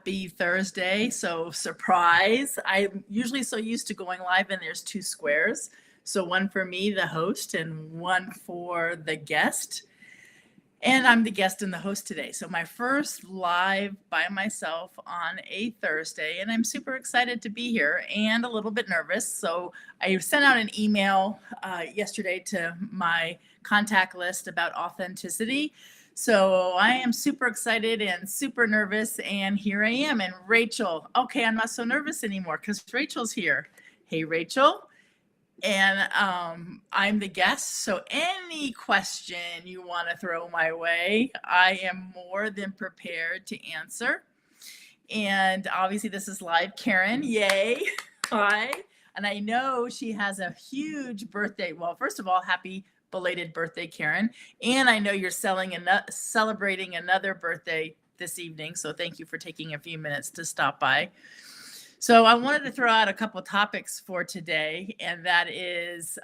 Happy Thursday. So, surprise. I'm usually so used to going live and there's two squares. So, one for me, the host, and one for the guest. And I'm the guest and the host today. So, my first live by myself on a Thursday. And I'm super excited to be here and a little bit nervous. So, I sent out an email yesterday to my contact list about authenticity. So I am super excited and super nervous. And here I am. And Rachel, okay, I'm not so nervous anymore because Rachel's here. Hey, Rachel. And I'm the guest. So any question you want to throw my way, I am more than prepared to answer. And obviously, this is live. Karen, yay. Hi. And I know she has a huge birthday. Well, first of all, happy belated birthday, Karen. And I know you're celebrating another birthday this evening. So thank you for taking a few minutes to stop by. So I wanted to throw out a couple of topics for today, and that is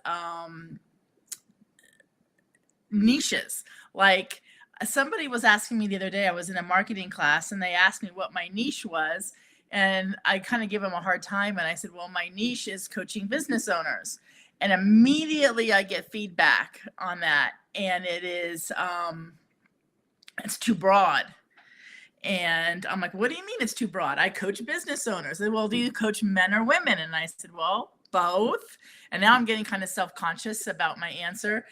niches. Like somebody was asking me the other day, I was in a marketing class and they asked me what my niche was. And I kind of give them a hard time. And I said, well, my niche is coaching business owners. And immediately I get feedback on that. And it is, it's too broad. And I'm like, what do you mean it's too broad? I coach business owners. They said, well, do you coach men or women? And I said, well, both. And now I'm getting kind of self-conscious about my answer.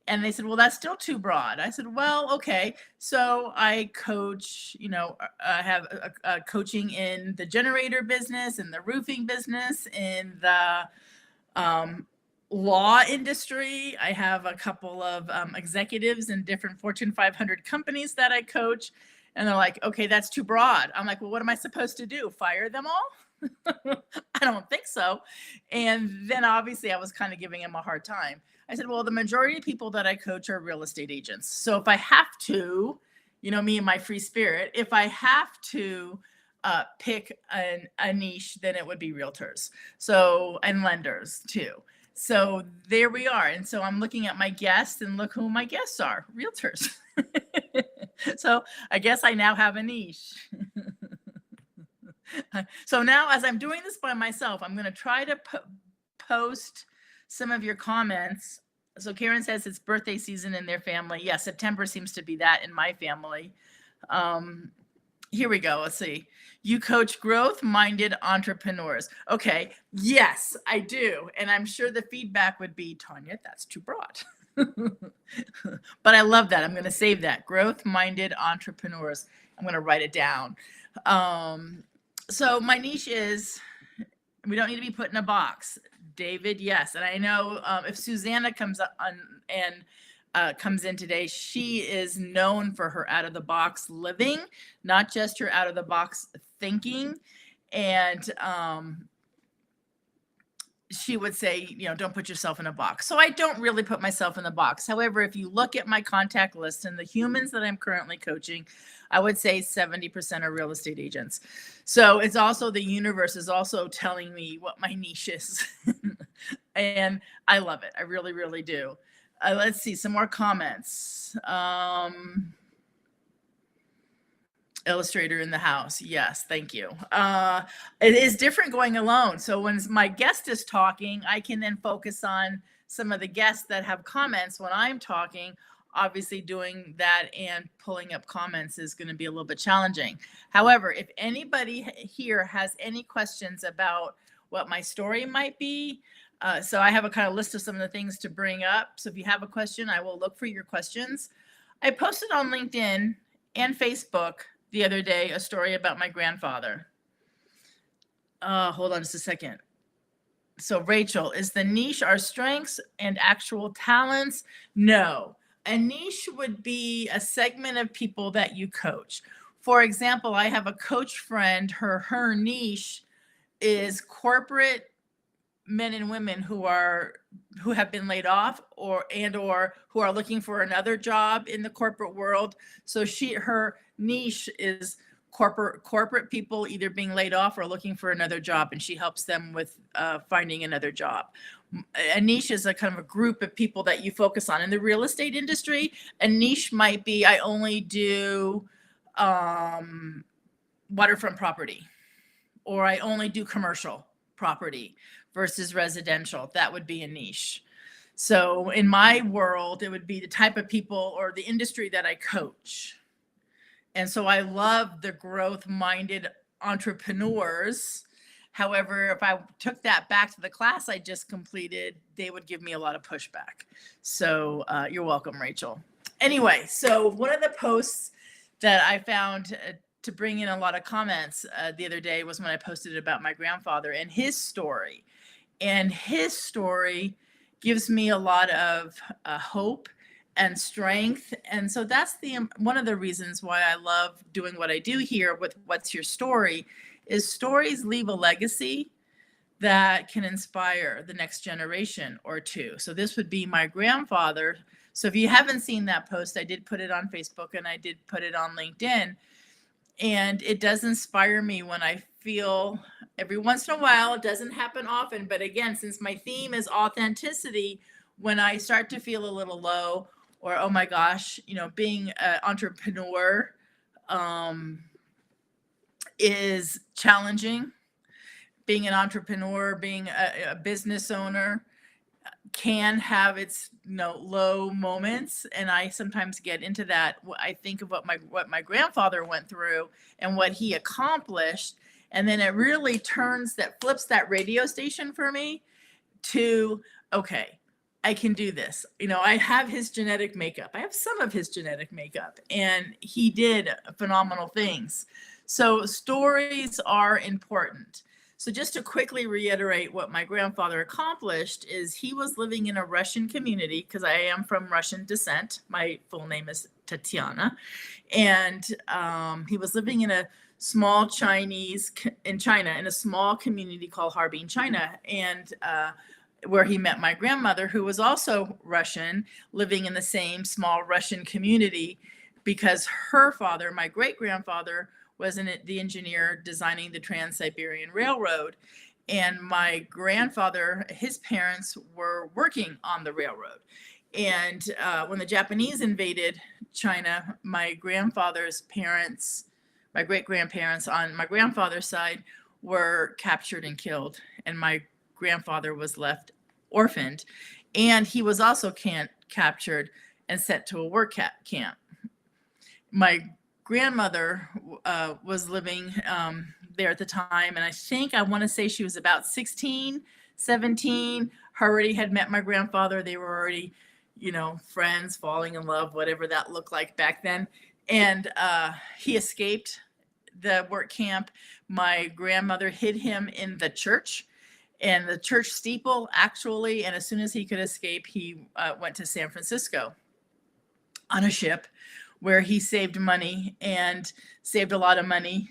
And they said, well, that's still too broad. I said, well, okay. So I coach, I have a coaching in the generator business, in the roofing business, in the law industry. I have a couple of executives in different Fortune 500 companies that I coach. And they're like, okay, that's too broad. I'm like, well, what am I supposed to do? Fire them all? I don't think so. And then obviously I was kind of giving him a hard time. I said, well, the majority of people that I coach are real estate agents. So if I have to, me and my free spirit, if I have to pick a niche, then it would be realtors. So, and lenders too. So there we are. And so I'm looking at my guests and look who my guests are, realtors. So I guess I now have a niche. So now as I'm doing this by myself, I'm going to try to post some of your comments. So Karen says it's birthday season in their family. Yeah, September seems to be that in my family. Here we go. Let's see. You coach growth-minded entrepreneurs. Okay. Yes, I do. And I'm sure the feedback would be, Tanya, that's too broad. But I love that. I'm going to save that. Growth-minded entrepreneurs. I'm going to write it down. So my niche is, we don't need to be put in a box. David, yes. And I know if Susanna comes on and comes in today, she is known for her out-of-the-box living, not just her out-of-the-box thinking. And she would say, don't put yourself in a box. So I don't really put myself in the box. However, if you look at my contact list and the humans that I'm currently coaching, I would say 70% are real estate agents. So it's also, the universe is also telling me what my niche is. And I love it. I really, really do. Let's see some more comments. Illustrator in the house. Yes, thank you. It is different going alone. So when my guest is talking, I can then focus on some of the guests that have comments when I'm talking. Obviously, doing that and pulling up comments is going to be a little bit challenging. However, if anybody here has any questions about what my story might be, so I have a kind of list of some of the things to bring up. So if you have a question, I will look for your questions. I posted on LinkedIn and Facebook the other day a story about my grandfather. Hold on just a second. So Rachel, is the niche our strengths and actual talents? No. A niche would be a segment of people that you coach. For example, I have a coach friend, her niche is corporate men and women who have been laid off or who are looking for another job in the corporate world. So her niche is corporate people either being laid off or looking for another job, and she helps them with finding another job. A niche is a kind of a group of people that you focus on. In the real estate industry, a niche might be, I only do waterfront property, or I only do commercial property versus residential. That would be a niche. So in my world, it would be the type of people or the industry that I coach. And so I love the growth minded entrepreneurs. However, if I took that back to the class I just completed, they would give me a lot of pushback. So you're welcome, Rachel. Anyway, so one of the posts that I found to bring in a lot of comments the other day was when I posted about my grandfather and his story. And his story gives me a lot of hope and strength. And so that's one of the reasons why I love doing what I do here with What's Your Story, is stories leave a legacy that can inspire the next generation or two. So this would be my grandfather. So if you haven't seen that post, I did put it on Facebook and I did put it on LinkedIn. And it does inspire me when I feel, every once in a while, it doesn't happen often, but again, since my theme is authenticity, when I start to feel a little low, or, oh my gosh, being an entrepreneur is challenging. Being an entrepreneur, being a business owner can have its low moments, and I sometimes get into that. I think of what my grandfather went through and what he accomplished, and then it really flips that radio station for me to, okay, I can do this. I have his genetic makeup. I have some of his genetic makeup, and he did phenomenal things. So stories are important. So just to quickly reiterate what my grandfather accomplished is he was living in a Russian community, because I am from Russian descent. My full name is Tatiana. And he was living in a small in China, in a small community called Harbin, China. And where he met my grandmother, who was also Russian, living in the same small Russian community, because her father, my great-grandfather, was the engineer designing the Trans-Siberian Railroad. And my grandfather, his parents were working on the railroad. And when the Japanese invaded China, my grandfather's parents, my great-grandparents on my grandfather's side, were captured and killed. And my grandfather was left orphaned. And he was also captured and sent to a work camp. My grandmother was living there at the time, and I want to say she was about 16, 17. Already had met my grandfather. They were already, friends, falling in love, whatever that looked like back then. And he escaped the work camp. My grandmother hid him in the church, and the church steeple, actually. And as soon as he could escape, he went to San Francisco on a ship, where he saved money and saved a lot of money,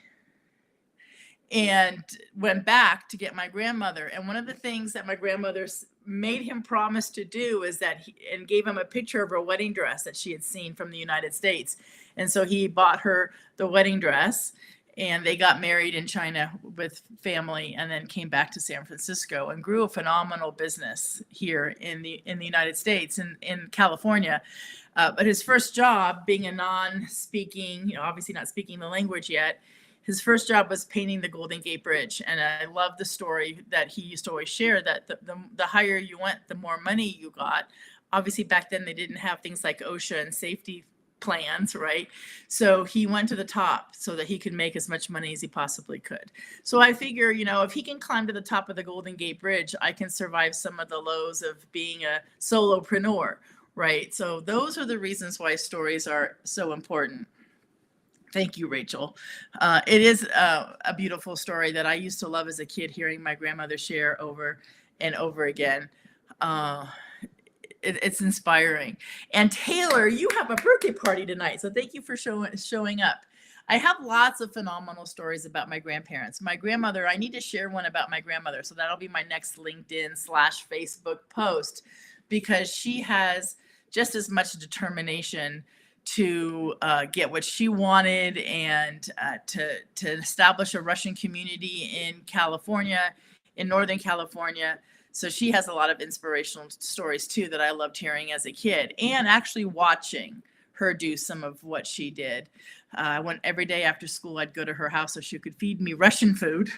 and went back to get my grandmother. And one of the things that my grandmother made him promise to do is and gave him a picture of her wedding dress that she had seen from the United States. And so he bought her the wedding dress, and they got married in China with family, and then came back to San Francisco and grew a phenomenal business here in the United States and in California. But his first job, being a non-speaking, obviously not speaking the language yet, his first job was painting the Golden Gate Bridge. And I love the story that he used to always share, that the higher you went, the more money you got. Obviously, back then they didn't have things like OSHA and safety plans, right? So he went to the top so that he could make as much money as he possibly could. So I figure, if he can climb to the top of the Golden Gate Bridge, I can survive some of the lows of being a solopreneur, right? So those are the reasons why stories are so important. Thank you, Rachel. It is a beautiful story that I used to love as a kid, hearing my grandmother share over and over again. It's inspiring. And Taylor, you have a birthday party tonight, so thank you for showing up. I have lots of phenomenal stories about my grandparents. My grandmother, I need to share one about my grandmother, so that'll be my next LinkedIn/Facebook post, because she has just as much determination to get what she wanted, and to establish a Russian community in California, in Northern California. So she has a lot of inspirational stories too that I loved hearing as a kid, and actually watching her do some of what she did. I went every day after school. I'd go to her house so she could feed me Russian food.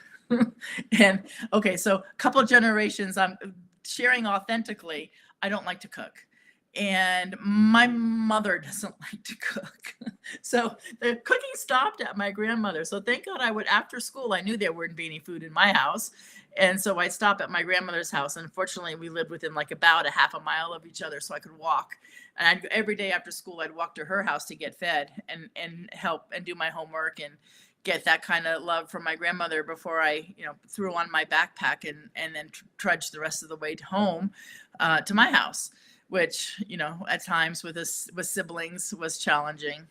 And okay, so a couple generations, I'm sharing authentically. I don't like to cook. And my mother doesn't like to cook. So the cooking stopped at my grandmother. So thank God I would, after school, I knew there wouldn't be any food in my house. And so I'd stop at my grandmother's house. And unfortunately, we lived within like about a half a mile of each other, so I could walk. And every day after school, I'd walk to her house to get fed and help and do my homework and get that kind of love from my grandmother before I, threw on my backpack and then trudged the rest of the way home to my house, which, at times with siblings was challenging.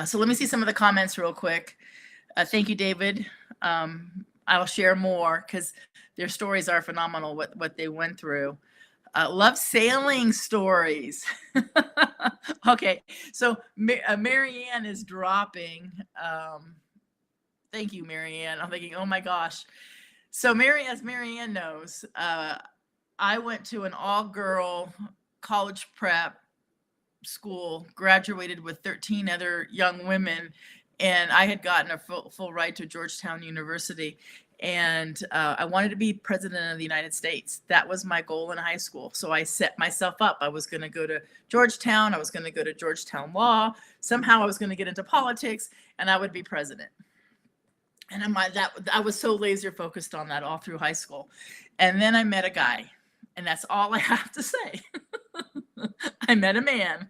So let me see some of the comments real quick. Thank you, David. I'll share more because their stories are phenomenal, what they went through. Love sailing stories. Okay, so Marianne is dropping. Thank you, Marianne. I'm thinking, oh my gosh. So as Marianne knows, I went to an all-girl college prep school, graduated with 13 other young women, and I had gotten a full ride to Georgetown University. And I wanted to be president of the United States. That was my goal in high school. So I set myself up. I was going to go to Georgetown. I was going to go to Georgetown Law. Somehow I was going to get into politics, and I would be president. And I was so laser focused on that all through high school. And then I met a guy, and that's all I have to say. I met a man,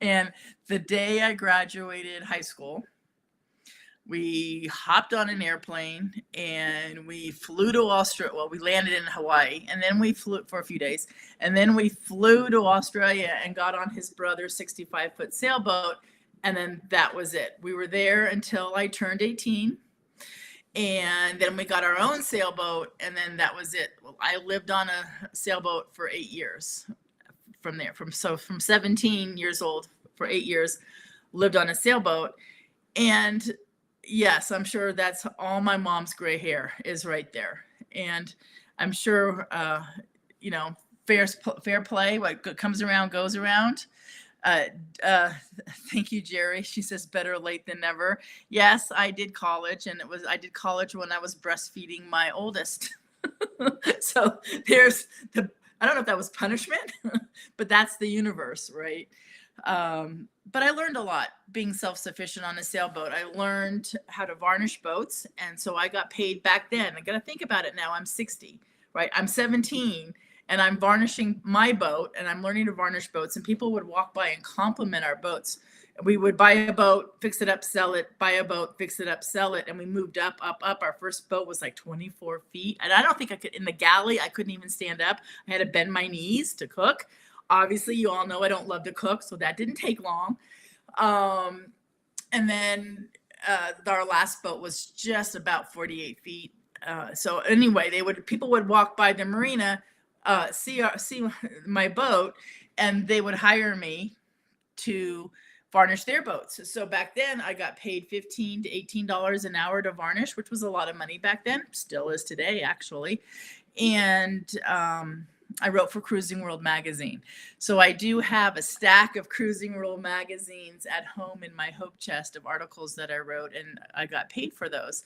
and the day I graduated high school, we hopped on an airplane and we flew to Australia. Well, we landed in Hawaii, and then we flew for a few days, and then we flew to Australia and got on his brother's 65-foot sailboat. And then that was it. We were there until I turned 18. And then we got our own sailboat, and then that was it. Well, I lived on a sailboat for 8 years from there. From 17 years old for 8 years, lived on a sailboat. And yes, I'm sure that's all my mom's gray hair is right there. And I'm sure, fair play, what comes around goes around. Thank you, Jerry. She says better late than never. Yes, I did college, and I did college when I was breastfeeding my oldest. So I don't know if that was punishment, but that's the universe, right? But I learned a lot being self-sufficient on a sailboat. I learned how to varnish boats. And so I got paid back then. I got to think about it now. I'm 60, right? I'm 17 and I'm varnishing my boat, and I'm learning to varnish boats, and people would walk by and compliment our boats. We would buy a boat, fix it up, sell it, buy a boat, fix it up, sell it. And we moved up. Our first boat was like 24 feet. And I don't think I could, in the galley, I couldn't even stand up. I had to bend my knees to cook. Obviously, you all know I don't love to cook, so that didn't take long. And then our last boat was just about 48 feet. So anyway, people would walk by the marina, see my boat, and they would hire me to varnish their boats. So back then I got paid $15 to $18 an hour to varnish, which was a lot of money back then, still is today, actually. And I wrote for Cruising World magazine. So I do have a stack of Cruising World magazines at home in my hope chest of articles that I wrote, and I got paid for those.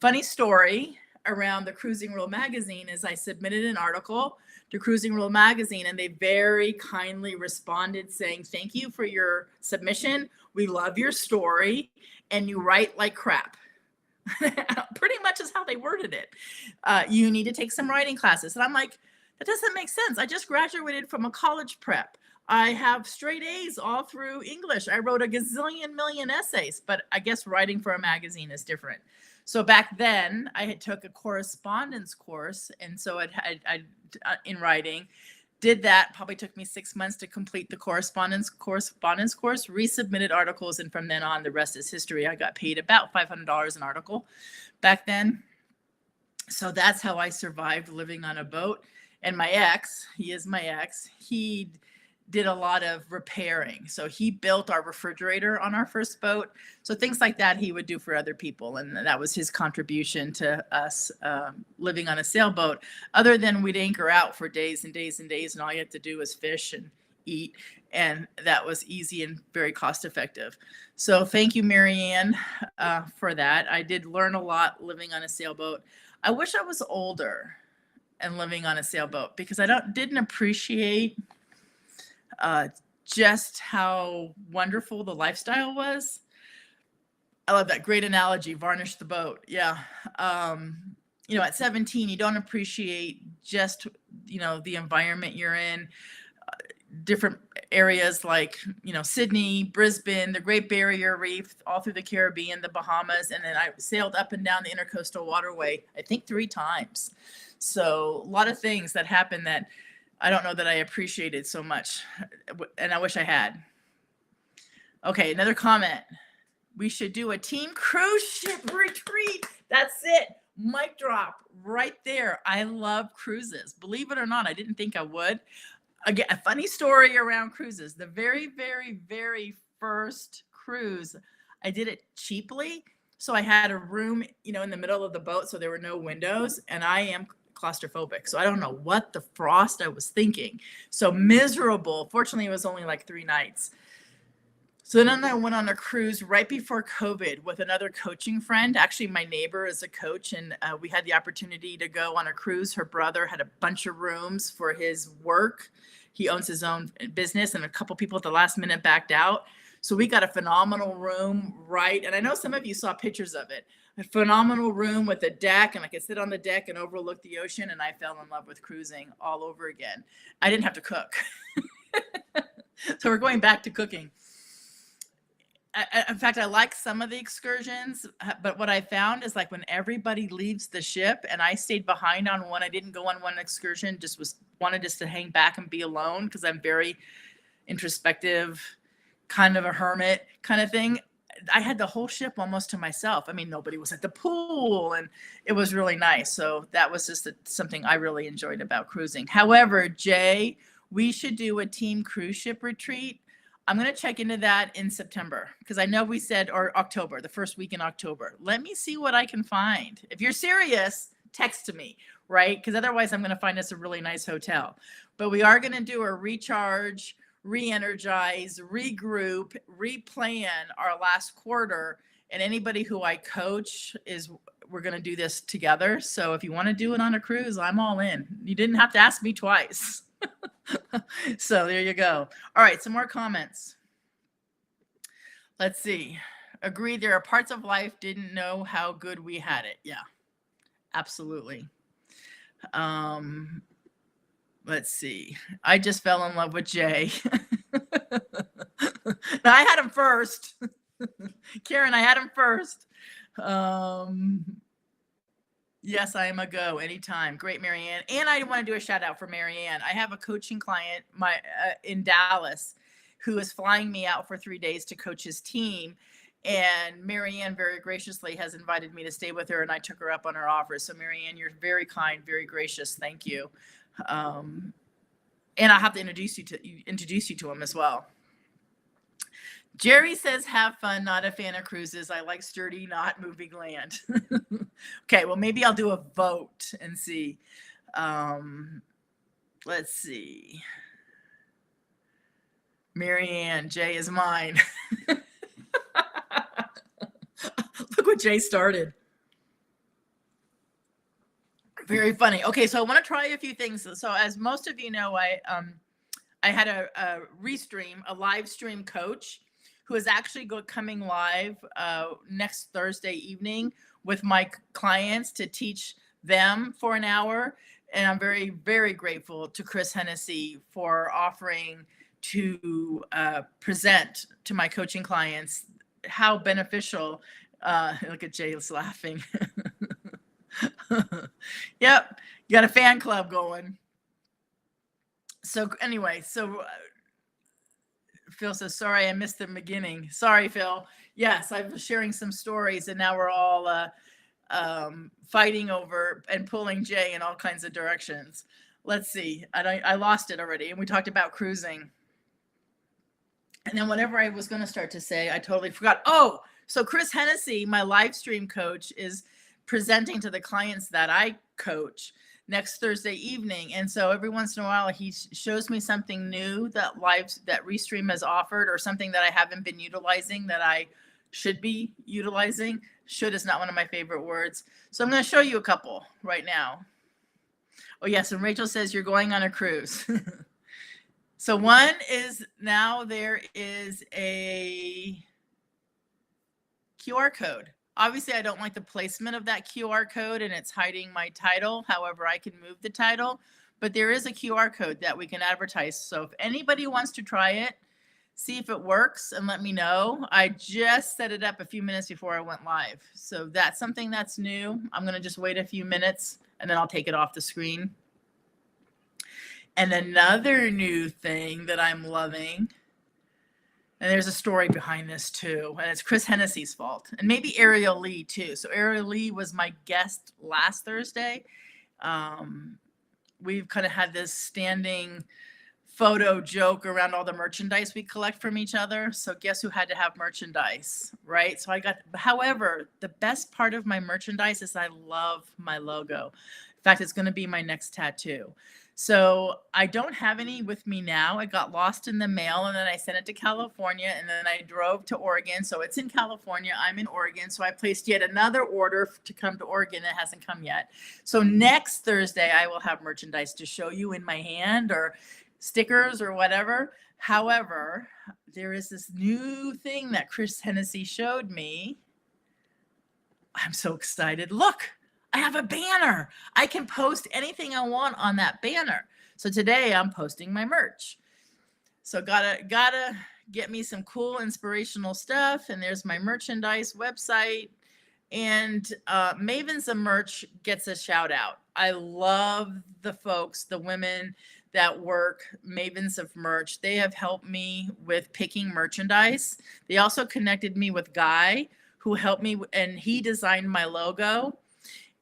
Funny story around the Cruising World magazine is I submitted an article to Cruising World magazine, and they very kindly responded saying, "Thank you for your submission. We love your story, and you write like crap." Pretty much is how they worded it. You need to take some writing classes. And I'm like, that doesn't make sense. I just graduated from a college prep. I have straight A's all through English. I wrote a gazillion million essays, but I guess writing for a magazine is different. So back then I had took a correspondence course. And so I in writing, did that, probably took me 6 months to complete the correspondence course, resubmitted articles. And from then on, the rest is history. I got paid about $500 an article back then. So that's how I survived living on a boat. And my ex, he is my ex, he did a lot of repairing. So he built our refrigerator on our first boat. So things like that he would do for other people. And that was his contribution to us living on a sailboat, other than we'd anchor out for days and days and days. And all you had to do was fish and eat. And that was easy and very cost effective. So thank you, Marianne, for that. I did learn a lot living on a sailboat. I wish I was older and living on a sailboat because didn't appreciate just how wonderful the lifestyle was. I love that. Great analogy. Varnish the boat. Yeah. At 17, you don't appreciate just, the environment you're in. Different areas like, Sydney, Brisbane, the Great Barrier Reef, all through the Caribbean, the Bahamas. And then I sailed up and down the Intercoastal Waterway, I think 3 times. So a lot of things that happened that I don't know that I appreciated so much. And I wish I had. Okay, another comment. We should do a team cruise ship retreat. That's it. Mic drop right there. I love cruises. Believe it or not, I didn't think I would. Again, a funny story around cruises. The very, very, very first cruise, I did it cheaply. So I had a room, in the middle of the boat. So there were no windows, and I am claustrophobic. So I don't know what the frost I was thinking. So miserable. Fortunately, it was only like 3 nights. So then I went on a cruise right before COVID with another coaching friend. Actually, my neighbor is a coach, and we had the opportunity to go on a cruise. Her brother had a bunch of rooms for his work. He owns his own business, and a couple people at the last minute backed out. So we got a phenomenal room, right? And I know some of you saw pictures of it. A phenomenal room with a deck, and I could sit on the deck and overlook the ocean, and I fell in love with cruising all over again. I didn't have to cook. So we're going back to cooking. In fact, I like some of the excursions, but what I found is like when everybody leaves the ship, and I stayed behind on one, I didn't go on one excursion, wanted just to hang back and be alone because I'm very introspective, kind of a hermit kind of thing. I had the whole ship almost to myself. I mean, nobody was at the pool, and it was really nice. So that was just something I really enjoyed about cruising. However, Jay, we should do a team cruise ship retreat. I'm going to check into that in September because I know we said, or October, the first week in October. Let me see what I can find. If you're serious, text me, right? Because otherwise I'm going to find us a really nice hotel. But we are going to do a recharge, re-energize, regroup, replan our last quarter. And anybody who I coach we're going to do this together. So if you want to do it on a cruise, I'm all in. You didn't have to ask me twice. So there you go. All right, some more comments. Let's see. Agree, there are parts of life didn't know how good we had it. Yeah, absolutely. Let's see. I just fell in love with Jay. Now, I had him first. Karen, I had him first. Yes, I am a go anytime. Great, Marianne. And I want to do a shout out for Marianne. I have a coaching client in Dallas who is flying me out for 3 days to coach his team. And Marianne very graciously has invited me to stay with her, and I took her up on her offer. So Marianne, you're very kind, very gracious. Thank you. And I'll have to introduce you to him as well. Jerry says, have fun, not a fan of cruises. I like sturdy, not moving land. Okay, well, maybe I'll do a vote and see. Let's see. Marianne, Jay is mine. Look what Jay started. Very funny. Okay, so I want to try a few things. So as most of you know, I had a live stream coach who is actually coming live next Thursday evening with my clients to teach them for an hour. And I'm very, very grateful to Chris Hennessy for offering to present to my coaching clients how beneficial. Look at Jay's laughing. Yep, you got a fan club going. So anyway, Phil says, sorry, I missed the beginning. Sorry, Phil. Yes, I was sharing some stories, and now we're all fighting over and pulling Jay in all kinds of directions. Let's see. I lost it already, and we talked about cruising. And then whatever I was going to start to say, I totally forgot. Oh, so Chris Hennessy, my live stream coach, is presenting to the clients that I coach next Thursday evening. And so every once in a while, he shows me something new that Restream has offered, or something that I haven't been utilizing that I should be utilizing. Should is not one of my favorite words. So I'm going to show you a couple right now. Oh, yes. And Rachel says you're going on a cruise. So one is, now there is a QR code. Obviously, I don't like the placement of that QR code, and it's hiding my title. However, I can move the title, but there is a QR code that we can advertise. So if anybody wants to try it, see if it works and let me know. I just set it up a few minutes before I went live. So that's something that's new. I'm going to just wait a few minutes and then I'll take it off the screen. And another new thing that I'm loving, and there's a story behind this too, and it's Chris Hennessy's fault, and maybe Ariel Lee too. So Ariel Lee was my guest last Thursday. We've kind of had this standing photo joke around all the merchandise we collect from each other. So guess who had to have merchandise, right? So I got, however, the best part of my merchandise is I love my logo. In fact, it's going to be my next tattoo. So I don't have any with me now. It got lost in the mail, and then I sent it to California, and then I drove to Oregon. So it's in California. I'm in Oregon. So I placed yet another order to come to Oregon. It hasn't come yet. So next Thursday, I will have merchandise to show you in my hand, or stickers or whatever. However, there is this new thing that Chris Hennessy showed me. I'm so excited. Look, I have a banner. I can post anything I want on that banner. So today I'm posting my merch. So gotta get me some cool inspirational stuff. And there's my merchandise website. And Mavens of Merch gets a shout out. I love the folks, the women that work Mavens of Merch. They have helped me with picking merchandise. They also connected me with Guy, who helped me, and he designed my logo.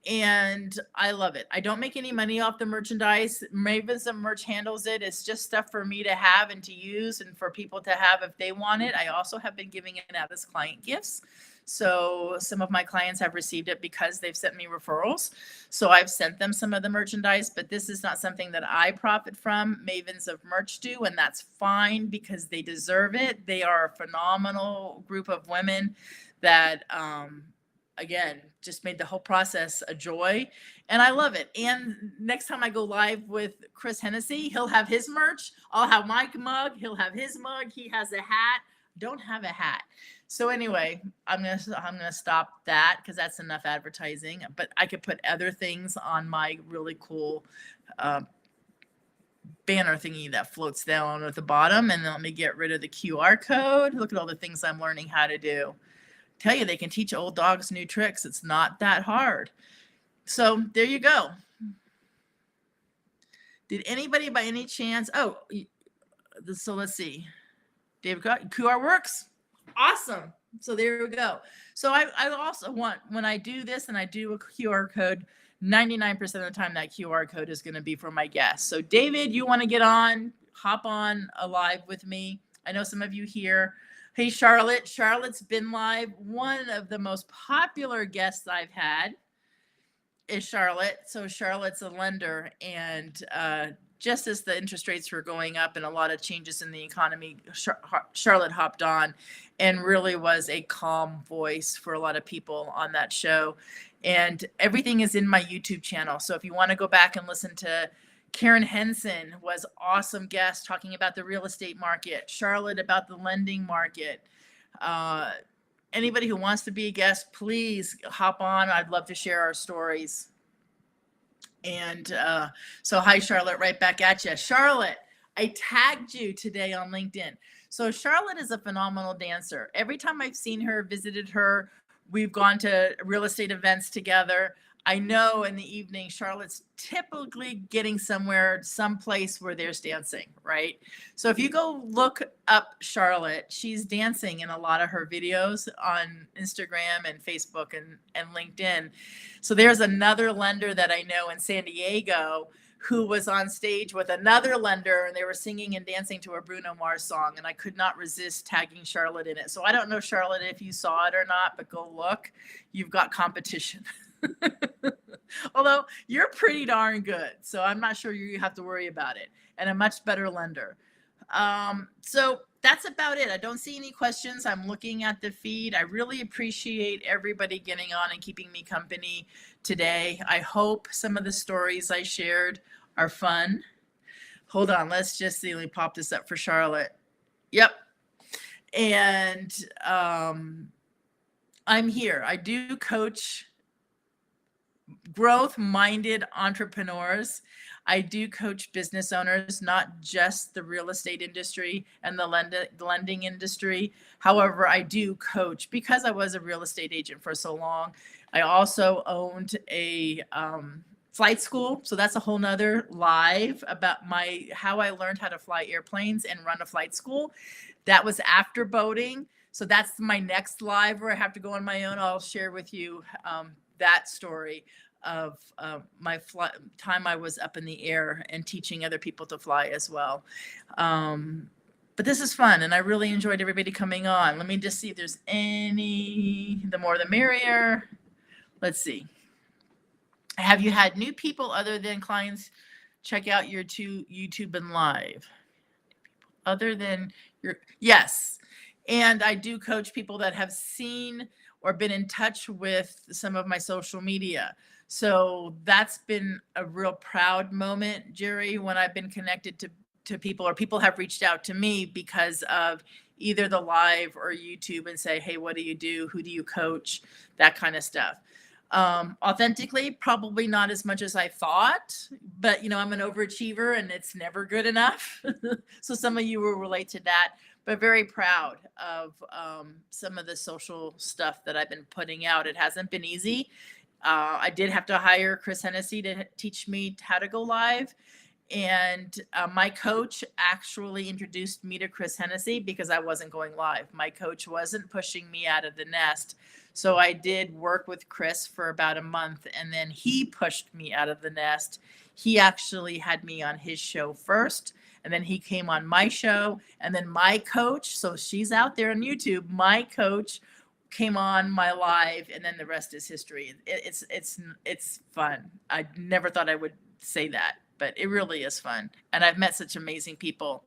And I love it. I don't make any money off the merchandise. Mavens of Merch handles it. It's just stuff for me to have and to use, and for people to have if they want it. I also have been giving it out as client gifts. So some of my clients have received it because they've sent me referrals. So I've sent them some of the merchandise, but this is not something that I profit from. Mavens of Merch do, and that's fine because they deserve it. They are a phenomenal group of women that, again, just made the whole process a joy, and I love it. And next time I go live with Chris Hennessy, he'll have his merch. I'll have my mug. He'll have his mug. He has a hat. Don't have a hat. So anyway, I'm gonna stop that because that's enough advertising. But I could put other things on my really cool banner thingy that floats down at the bottom. And then let me get rid of the QR code. Look at all the things I'm learning how to do. Tell you, they can teach old dogs new tricks. It's not that hard. So there you go. Did anybody by any chance? Oh, so let's see. David, QR works. Awesome. So there we go. So I also want, when I do this and I do a QR code, 99% of the time that QR code is going to be for my guests. So David, you want to get on, hop on a live with me. I know some of you here. Hey, Charlotte. Charlotte's been live. One of the most popular guests I've had is Charlotte. So Charlotte's a lender, and just as the interest rates were going up and a lot of changes in the economy, Charlotte hopped on and really was a calm voice for a lot of people on that show. And everything is in my YouTube channel. So if you want to go back and listen to Karen Henson, was awesome guest talking about the real estate market, Charlotte about the lending market. Anybody who wants to be a guest, please hop on. I'd love to share our stories. And so hi, Charlotte, right back at you. Charlotte, I tagged you today on LinkedIn. So Charlotte is a phenomenal dancer. Every time I've seen her, visited her, we've gone to real estate events together. I know in the evening, Charlotte's typically getting somewhere, someplace where there's dancing, right? So if you go look up Charlotte, she's dancing in a lot of her videos on Instagram and Facebook and LinkedIn. So there's another lender that I know in San Diego who was on stage with another lender, and they were singing and dancing to a Bruno Mars song, and I could not resist tagging Charlotte in it. So I don't know, Charlotte, if you saw it or not, but go look. You've got competition. Although you're pretty darn good, so I'm not sure you have to worry about it, and a much better lender. So that's about it. I don't see any questions. I'm looking at the feed. I really appreciate everybody getting on and keeping me company today. I hope some of the stories I shared are fun. Hold on, let's just see. Let me pop this up for Charlotte. Yep. And I'm here. I do coach growth-minded entrepreneurs. I do coach business owners, not just the real estate industry and the lending industry. However, I do coach because I was a real estate agent for so long. I also owned a flight school. So that's a whole nother live about how I learned how to fly airplanes and run a flight school. That was after boating. So that's my next live where I have to go on my own. I'll share with you that story of my time I was up in the air and teaching other people to fly as well. But this is fun, and I really enjoyed everybody coming on. Let me just see if there's any, the more the merrier. Let's see. Have you had new people other than clients check out your YouTube and live? Other than your, yes. And I do coach people that have seen or been in touch with some of my social media. So that's been a real proud moment, Jerry, when I've been connected to people, or people have reached out to me because of either the live or YouTube and say, hey, what do you do? Who do you coach? That kind of stuff. Authentically, probably not as much as I thought, but I'm an overachiever and it's never good enough. So some of you will relate to that, but very proud of some of the social stuff that I've been putting out. It hasn't been easy. I did have to hire Chris Hennessy to teach me how to go live. And my coach actually introduced me to Chris Hennessy because I wasn't going live. My coach wasn't pushing me out of the nest. So I did work with Chris for about a month, and then he pushed me out of the nest. He actually had me on his show first, and then he came on my show, and then my coach, so she's out there on YouTube, my coach came on my live, and then the rest is history. It's fun. I never thought I would say that, but it really is fun. And I've met such amazing people.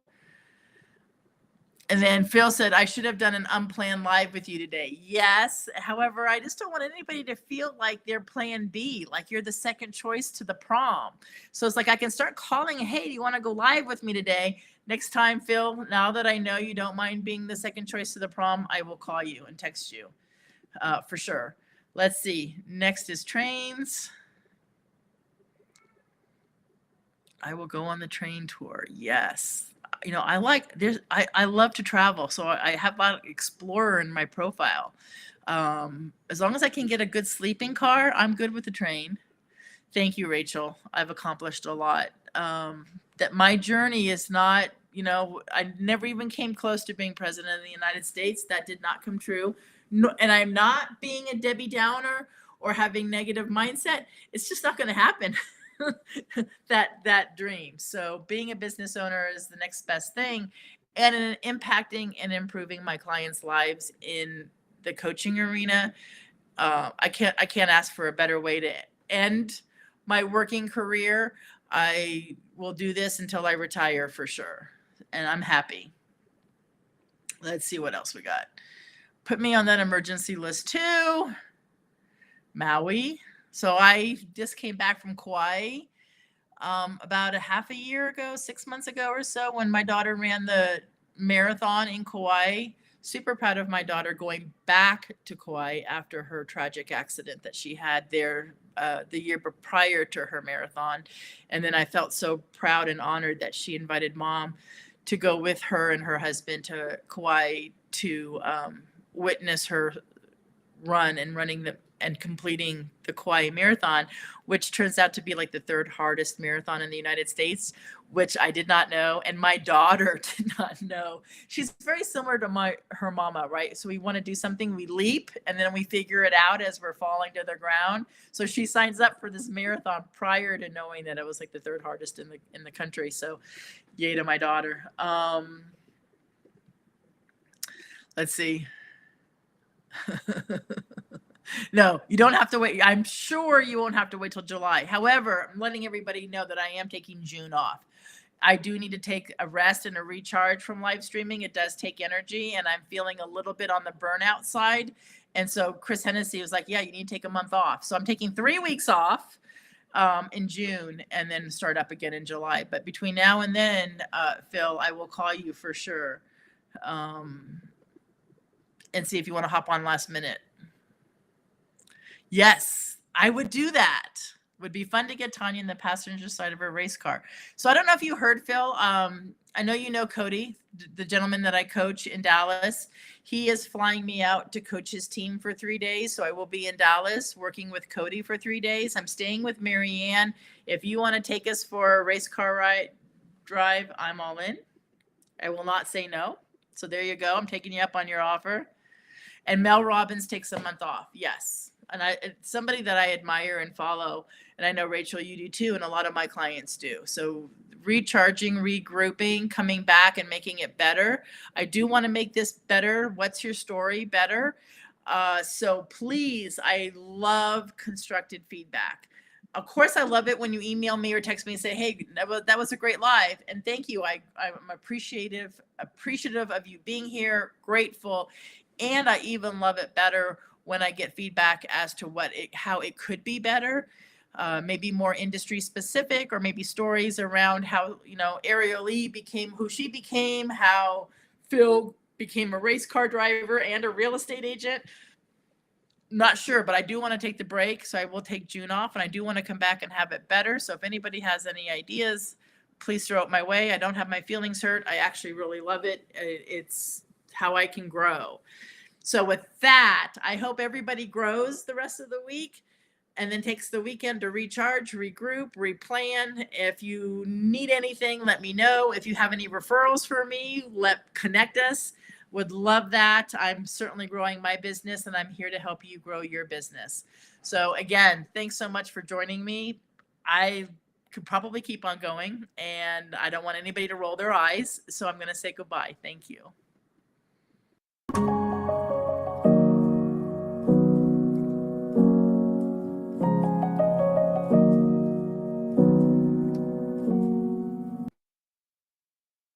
And then Phil said, I should have done an unplanned live with you today. Yes. However, I just don't want anybody to feel like they're plan B, like you're the second choice to the prom. So it's like I can start calling, hey, do you want to go live with me today? Next time, Phil, now that I know you don't mind being the second choice to the prom, I will call you and text you for sure. Let's see. Next is trains. I will go on the train tour. Yes. I love to travel. So I have an Explorer in my profile. As long as I can get a good sleeping car, I'm good with the train. Thank you, Rachel. I've accomplished a lot. That my journey is not, I never even came close to being president of the United States. That did not come true. No, and I'm not being a Debbie Downer or having negative mindset. It's just not going to happen. that dream. So being a business owner is the next best thing, and in impacting and improving my clients' lives in the coaching arena. I can't ask for a better way to end my working career. I will do this until I retire for sure, and I'm happy. Let's see what else we got. Put me on that emergency list too. Maui. So I just came back from Kauai about a half a year ago, 6 months ago or so, when my daughter ran the marathon in Kauai. Super proud of my daughter going back to Kauai after her tragic accident that she had there the year prior to her marathon. And then I felt so proud and honored that she invited mom to go with her and her husband to Kauai to witness her run and completing the Kauai Marathon, which turns out to be like the third hardest marathon in the United States, which I did not know. And my daughter did not know. She's very similar to her mama, right? So we want to do something, we leap, and then we figure it out as we're falling to the ground. So she signs up for this marathon prior to knowing that it was like the third hardest in the country. So yay to my daughter. Let's see. No, you don't have to wait. I'm sure you won't have to wait till July. However, I'm letting everybody know that I am taking June off. I do need to take a rest and a recharge from live streaming. It does take energy, and I'm feeling a little bit on the burnout side. And so Chris Hennessy was like, yeah, you need to take a month off. So I'm taking 3 weeks off in June and then start up again in July. But between now and then, Phil, I will call you for sure and see if you want to hop on last minute. Yes, I would do that. Would be fun to get Tanya in the passenger side of her race car. So I don't know if you heard, Phil. I know you know Cody, the gentleman that I coach in Dallas. He is flying me out to coach his team for 3 days. So I will be in Dallas working with Cody for 3 days. I'm staying with Marianne. If you want to take us for a race car drive, I'm all in. I will not say no. So there you go. I'm taking you up on your offer. And Mel Robbins takes a month off. Yes. And it's somebody that I admire and follow. And I know, Rachel, you do too. And a lot of my clients do. So recharging, regrouping, coming back and making it better. I do want to make this better. What's your story better? So please, I love constructive feedback. Of course, I love it when you email me or text me and say, hey, that was a great live. And thank you. I'm appreciative of you being here, grateful. And I even love it better when I get feedback as to how it could be better, maybe more industry specific, or maybe stories around how, Ariel Lee became who she became, how Phil became a race car driver and a real estate agent. Not sure, but I do want to take the break. So I will take June off, and I do want to come back and have it better. So if anybody has any ideas, please throw it my way. I don't have my feelings hurt. I actually really love it. It's how I can grow. So with that, I hope everybody grows the rest of the week and then takes the weekend to recharge, regroup, replan. If you need anything, let me know. If you have any referrals for me, connect us. Would love that. I'm certainly growing my business, and I'm here to help you grow your business. So again, thanks so much for joining me. I could probably keep on going, and I don't want anybody to roll their eyes. So I'm going to say goodbye. Thank you.